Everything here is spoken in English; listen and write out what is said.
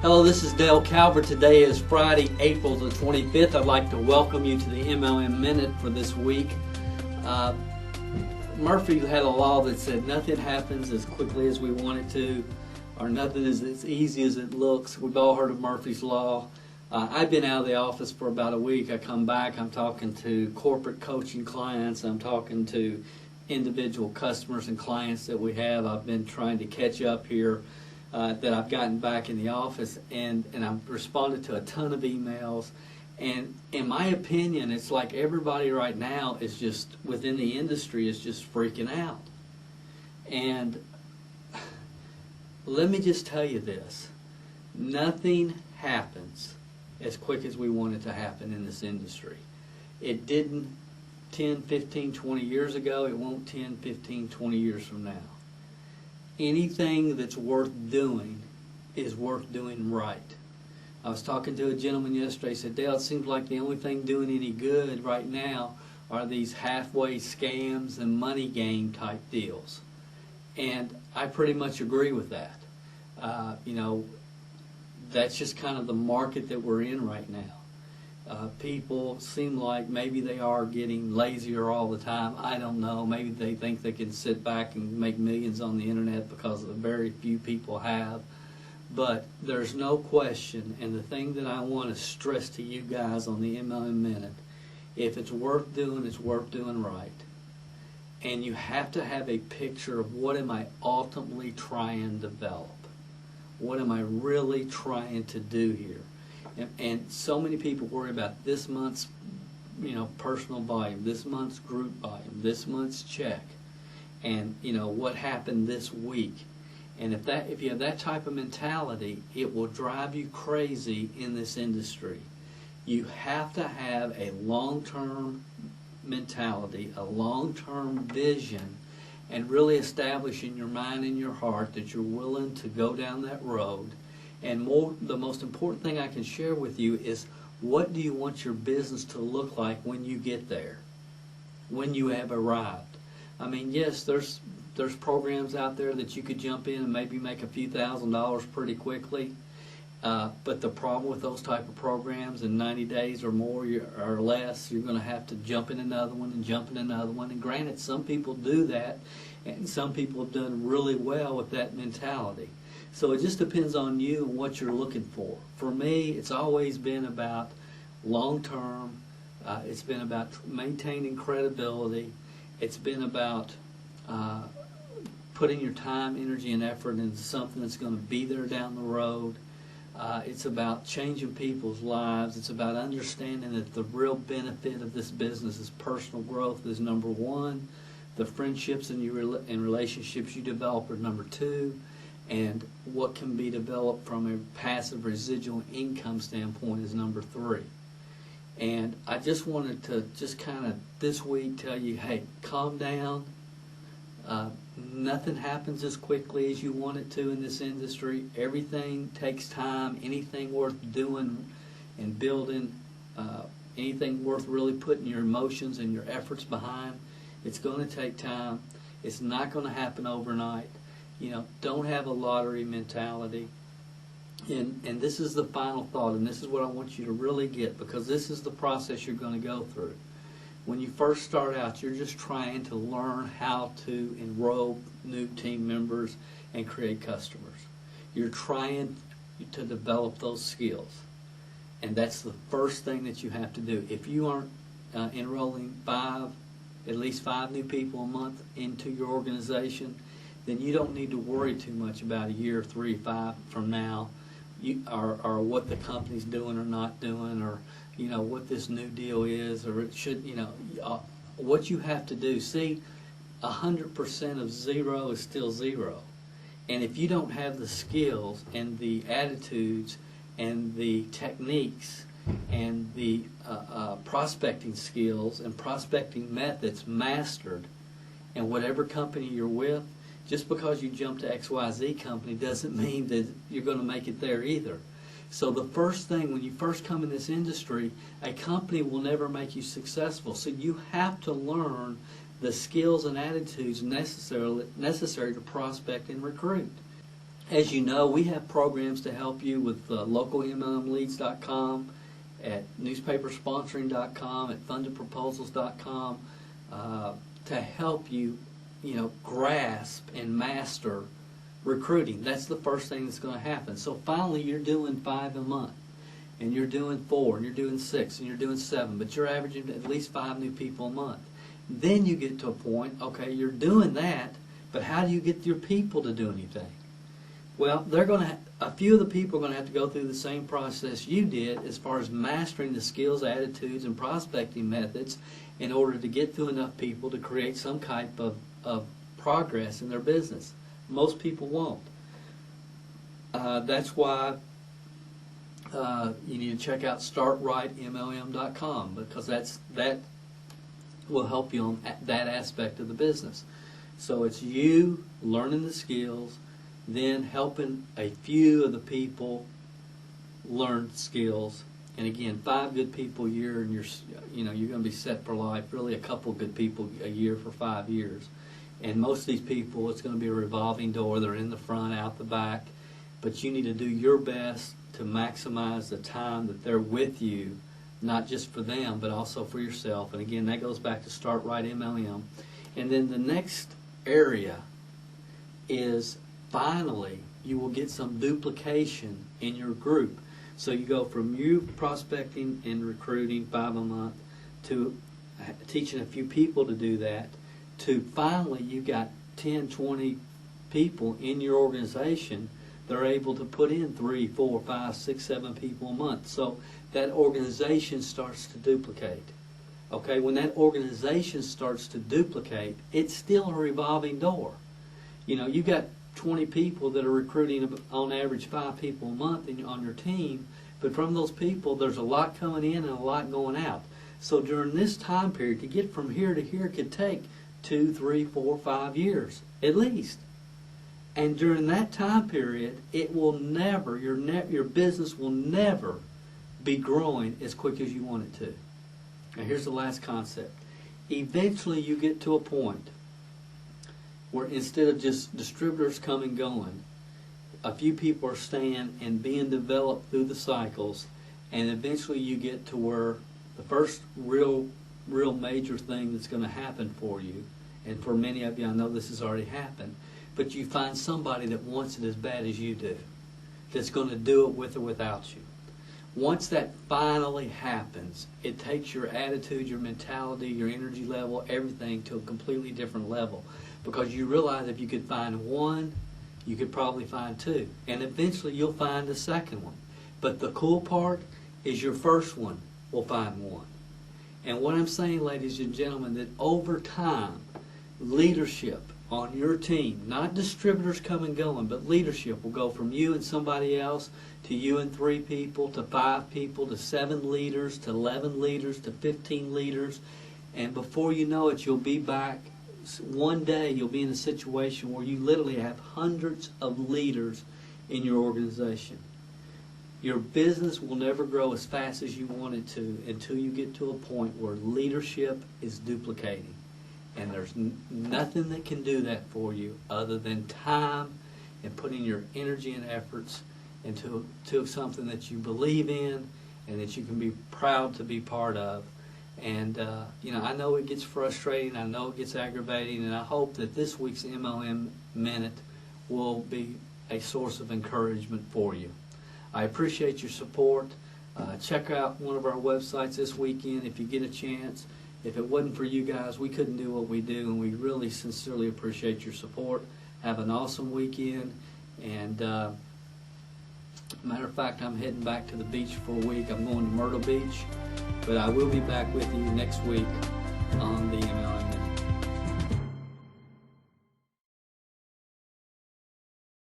Hello, this is Dale Calvert. Today is Friday, April the 25th. I'd like to welcome you to the MLM Minute for this week. Murphy had a law that said nothing happens as quickly as we want it to, or nothing is as easy as it looks. We've all heard of Murphy's Law. I've been out of the office for about a week. I come back, I'm talking to corporate coaching clients, I'm talking to individual customers and clients that we have. I've been trying to catch up here that I've gotten back in the office, and I've responded to a ton of emails. And in my opinion, it's like everybody right now is just, within the industry, is just freaking out. And let me just tell you this. Nothing happens as quick as we want it to happen in this industry. It didn't 10, 15, 20 years ago. It won't 10, 15, 20 years from now. Anything that's worth doing is worth doing right. I was talking to a gentleman yesterday. He said, Dale, it seems like the only thing doing any good right now are these halfway scams and money game type deals. And I pretty much agree with that. That's just kind of the market that we're in right now. People seem like maybe they are getting lazier all the time. I don't know. Maybe they think they can sit back and make millions on the internet because very few people have. But there's no question, and the thing that I want to stress to you guys on the MLM Minute, if it's worth doing, it's worth doing right. And you have to have a picture of what am I ultimately trying to develop. What am I really trying to do here? And so many people worry about this month's, personal volume, this month's group volume, this month's check, and what happened this week. And if you have that type of mentality, it will drive you crazy in this industry. You have to have a long-term mentality, a long-term vision, and really establish in your mind and your heart that you're willing to go down that road. And the most important thing I can share with you is, what do you want your business to look like when you get there, when you have arrived? I mean, yes, there's programs out there that you could jump in and maybe make a few $1,000s pretty quickly. But the problem with those type of programs, in 90 days or more or less, you're going to have to jump in another one and jump in another one. And granted, some people do that, and some people have done really well with that mentality. So it just depends on you and what you're looking for. For me, it's always been about long-term. It's been about maintaining credibility. It's been about putting your time, energy, and effort into something that's going to be there down the road. It's about changing people's lives. It's about understanding that the real benefit of this business is personal growth is number one. The friendships and relationships you develop are number two. And what can be developed from a passive residual income standpoint is number three. And I just wanted to just kind of this week tell you, hey, calm down. Nothing happens as quickly as you want it to in this industry. Everything takes time. Anything worth doing and building, anything worth really putting your emotions and your efforts behind, it's going to take time. It's not going to happen overnight. Don't have a lottery mentality. And this is the final thought, and this is what I want you to really get, because this is the process you're going to go through. When you first start out, you're just trying to learn how to enroll new team members and create customers. You're trying to develop those skills. And that's the first thing that you have to do. If you aren't enrolling at least five new people a month into your organization, then you don't need to worry too much about a year, 3, 5 from now, or what the company's doing or not doing, or what this new deal is, or it should, what you have to do. See, 100% of zero is still zero, and if you don't have the skills and the attitudes and the techniques and the prospecting skills and prospecting methods mastered, and whatever company you're with, just because you jump to XYZ company doesn't mean that you're going to make it there either. So the first thing, when you first come in this industry, a company will never make you successful. So you have to learn the skills and attitudes necessary to prospect and recruit. As you know, we have programs to help you with localmlmleads.com, at newspapersponsoring.com, at fundedproposals.com, to help you, grasp and master recruiting. That's the first thing that's going to happen. So finally, you're doing 5 a month, and you're doing 4, and you're doing 6, and you're doing 7, but you're averaging at least 5 new people a month. Then you get to a point, okay, you're doing that, but how do you get your people to do anything? Well, a few of the people are going to have to go through the same process you did as far as mastering the skills, attitudes, and prospecting methods in order to get to enough people to create some type of progress in their business. Most people won't. That's why you need to check out startrightmlm.com, because that will help you on that aspect of the business. So it's you learning the skills, then helping a few of the people learn skills, and again, 5 good people a year, and you're going to be set for life. Really, a couple good people a year for 5 years, and most of these people, it's going to be a revolving door. They're in the front, out the back, but you need to do your best to maximize the time that they're with you, not just for them, but also for yourself. And again, that goes back to Start Right MLM. And then the next area is, finally, you will get some duplication in your group. So you go from you prospecting and recruiting 5 a month to teaching a few people to do that, to finally you got 10, 20 people in your organization. They're able to put in 3, 4, 5, 6, 7 people a month. So that organization starts to duplicate. Okay, when that organization starts to duplicate, it's still a revolving door. You got 20 people that are recruiting on average 5 people a month on your team, but from those people, there's a lot coming in and a lot going out. So during this time period, to get from here to here could take 2, 3, 4, 5 years at least. And during that time period, it will never, your business will never be growing as quick as you want it to. Now here's the last concept. Eventually you get to a point where instead of just distributors coming and going, a few people are staying and being developed through the cycles, and eventually you get to where the first real major thing that's going to happen for you, and for many of you, I know this has already happened, but you find somebody that wants it as bad as you do, that's going to do it with or without you. Once that finally happens, it takes your attitude, your mentality, your energy level, everything to a completely different level. Because you realize if you could find one, you could probably find 2. And eventually you'll find a second one. But the cool part is your first one will find one. And what I'm saying, ladies and gentlemen, that over time, leadership on your team, not distributors come and going, but leadership will go from you and somebody else to you and 3 people, to 5 people, to 7 leaders, to 11 leaders, to 15 leaders. And before you know it, you'll be back. One day you'll be in a situation where you literally have hundreds of leaders in your organization. Your business will never grow as fast as you want it to until you get to a point where leadership is duplicating. And there's nothing that can do that for you other than time and putting your energy and efforts into something that you believe in and that you can be proud to be part of. And, I know it gets frustrating, I know it gets aggravating, and I hope that this week's MLM Minute will be a source of encouragement for you. I appreciate your support. Check out one of our websites this weekend if you get a chance. If it wasn't for you guys, we couldn't do what we do, and we really sincerely appreciate your support. Have an awesome weekend, and matter of fact, I'm heading back to the beach for a week. I'm going to Myrtle Beach, but I will be back with you next week on the MLM.